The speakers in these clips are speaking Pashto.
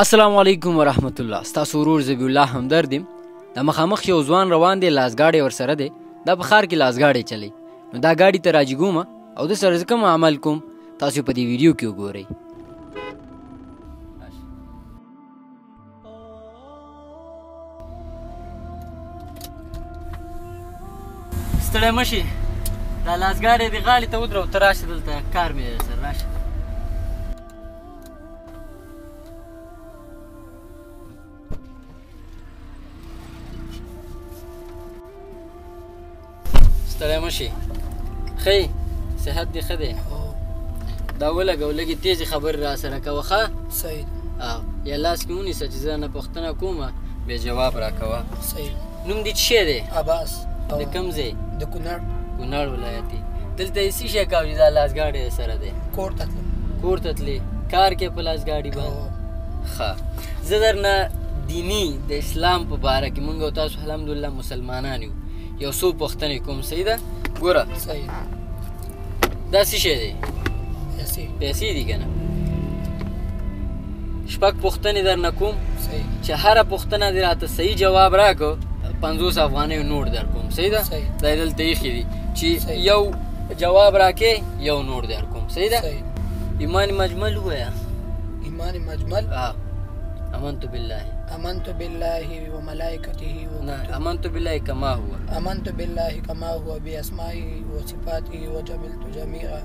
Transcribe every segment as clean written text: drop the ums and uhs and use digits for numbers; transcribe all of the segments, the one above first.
السلام علیکم ورحمت الله. ستاسو ورور ذبیح الله همدرد یم. د مخامخ یو ځوان روان دی، لاسګاډی ورسره دی. دا په ښار کې لاسګاډی چلی. نو دا ګاډي ته راجګوم او د سره زه کوم عمل کوم تاسو په دې ویډیو کې وګورئ. ستړی مه شي، دا لاسګاډی دې غاړې ته ودرو، ته راشه دلته کار مې دی سره، راشه. ستړی مه شي. ښه یې؟ صحت دې ښه دی؟ دا ولګوه، لږې تیزې خبرې را سره کوه ښه؟ صحیح. یا لاس کې ونیسه چې زه نه پوښتنه کوم بیا جواب را کوه. صحیح. نوم دې څه شی دی؟ عباس. د کوم ځای؟ د کونړ. کونړ ولایت دی. دلته یې څه شی کوه چې دا لاسګاډی سره دی؟ کور ته تلم. کور ته تلې؟ کار کې په لاسګاډي باندې؟ ښه. زه درنه دیني د اسلام په باره کې موږ او تاسو الحمدلله مسلمانان یو، یو څو پوښتنې کوم. صحیح ده؟ ګوره صحیح. دا څه شی دی؟ پیسې. پیسې دي که نه؟ شپږ پوښتنې درنه کوم. صحیح. چې هره پوښتنه دې راته صحیح جواب راکړو 50 افغانیو نوټ در کوم. صحیح ده؟ صحیح. دا یې دلته ایښي دي چې یو جواب راکې یو نوټ در کوم. صحیح ده؟ صحیح. ایمان مجمل ووایه. ایمان مجمل. آمنت بالله. آمنت بالله وملائكته نه، آمنت بالله كما هو. آمنت بالله كما هو بأسمائه وصفاته وجبلت جميعا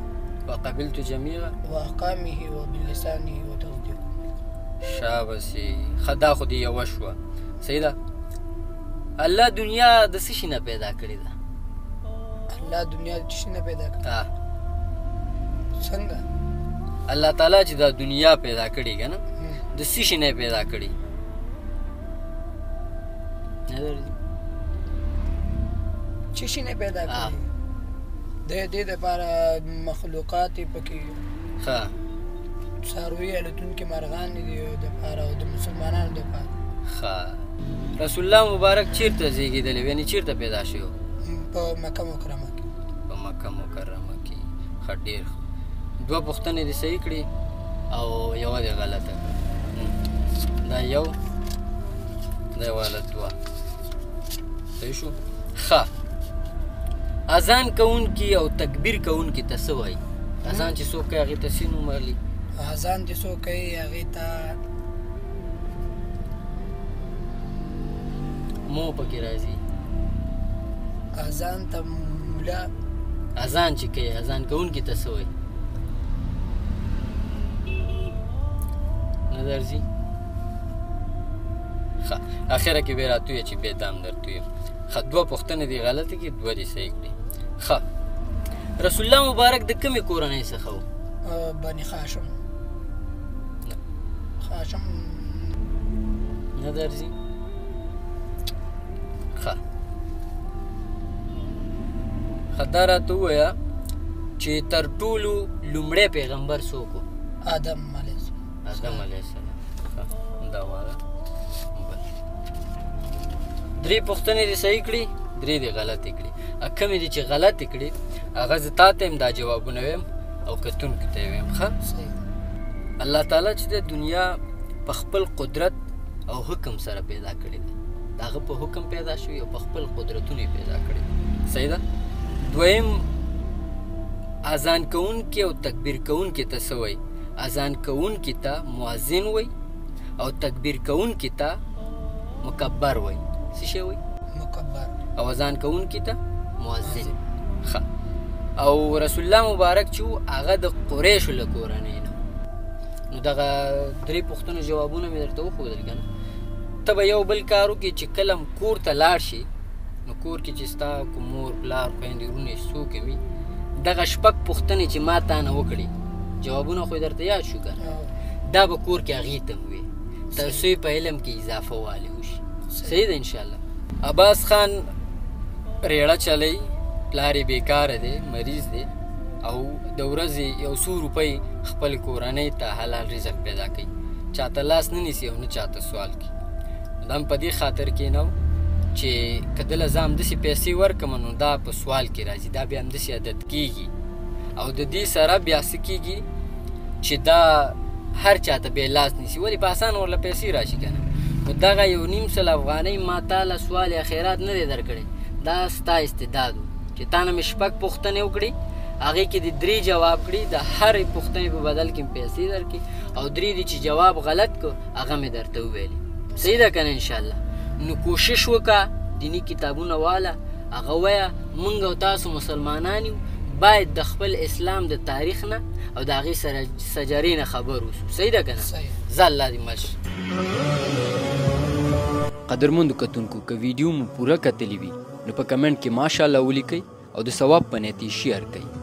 وقبلت جميعا وأحكامه وبلسانه وتصديقه. شابسي. خدا خو دې یوه شوه. صحیح ده؟ الله دنیا د څه شي نه پیدا کړې ده؟ الله دنیا د څه شي نه پیدا کړې؟ څنګه؟ الله تعالی چې دا دنیا پیدا کړې که نه، د څه شي نه پیدا کړې؟ نه درځي؟ څه شي نه پیدا کړې؟ د دې دپاره مخلوقات یې پکې ښه څاروي الوتونکي مرغانې دي دپاره او د مسلمانانو دپاره. ښه. رسول الله مبارک چېرته زېږېدلی و؟ یعنې چېرته پیدا شوی و؟ په مکه مکرمه کې. په مکه مکرمه کې. ښه، ډېر ښه. دوه پوښتنې دې صحیح کړي او یوه دې غلطه کړه. دا یو، دا یې غلط دوه. صحیح شو؟ ښه. اذان کوونکي او تکبیر کوونکي ته څه وایي؟ اذان چې څوک کوي هغې ته څه نوم اخلي؟ اذان چې څوک کوي هغې ته مو پکې راځي. اذان ته ملا. اذان چې کوي، اذان کوونکي ته څه وایي؟ نه درځي؟ ښه، اخره کې بیا راتویه چې بیا دام درتویم. ښه، دوه پوښتنې دې غلطې کړي، دوه دې صحیح کړي. ښه. رسول الله مبارک د کومې کورنۍ څخه و؟ بني هاشم. هاشم. نه درځي؟ ښه. ښه، دا راته ووایه چې تر ټولو لومړی پیغمبر څوک و؟ آدم علیه السلام. آدم علیه السلام. ښه، دا وایه. درې پوښتنې دې صحیح کړي، درې دې غلطې کړي. کومې دي چې غلطې کړي هغه زه تا ته یم دا جوابونه ویم او کتونکو ته یې ویم. ښه. الله تعالی چې د دنیا په خپل قدرت او حکم سره پیدا کړې ده. د هغه په حکم پیدا شوي او په خپل قدرتونو یې پیدا کړې. صحیح ده؟ دویم، اذان کوونکي او تکبیر کوونکي ته څه وایي؟ اذان کوونکي ته مؤذن وایي او تکبیر کوونکي ته مکبر وایي. څه شی وایي؟ مکبر. او اذان کوونکي ته مؤذن. ښه. او رسول الله مبارک چې و هغه د قریشو له کورنۍ نه. نو دغه درې پوښتنو جوابونه مې درته وښودل که نه. ته به یو بل کار وکړې چې کله کور ته لاړ شي، نو کور کې چې ستا کوم مور پلار خویندې وروڼې څوک وي، دغه شپږ پوښتنې چې ما تا نه وکړې جوابونه خو یې درته یاد شو که نه، دا به کور کې هغې ته ووایې تر څو یې په علم کې اضافه والی وشي. صحیح ده انشاءالله. عباس خان ریړه چلی، پلار یې بیکاره دی، مریض دی او د ورځې یو څو روپۍ خپل کورنۍ ته حلال رزق پیدا کوي، چاته لاس نه نیسي او نه چاته سوال کوي. دا هم په دې خاطر کېنو چې که دله زه همداسې پیسې ورکړم نو دا په سوال کې راځي، دا بیا همداسې عادت کېږي او د دې سره بیا څه کېږي چې دا هر چاته بې لاس نیسي ولې په اسانه ورله پیسې راشي که نه نو دغه 1.5 افغانۍ ما تاله سوال یا خیرات نه دی درکړی دا ستا استعداد و چې تا نه مې 6 پوښتنې وکړي هغې کې دې 3 جواب کړي د هرې پوښتنې په بدل کې مې پیسې درکړي او 3 دي چې جواب غلط کړو هغه مې درته وویلې صحیح ده که نه انشاءالله نو کوشش وکړه دیني کتابونه واله هغه وایه موږ او تاسو مسلمانان یو باید د خپل اسلام د تاریخ نه او د هغې سجرې نه خبر اوسو صحیح ده که نه زه الله دې مل شي قدرمندو کتونکو که ویډیو مو پوره کتلی وي نو په کمنټ کې ماشاءالله ولیکئ او د ثواب په نیت یې شیر کړئ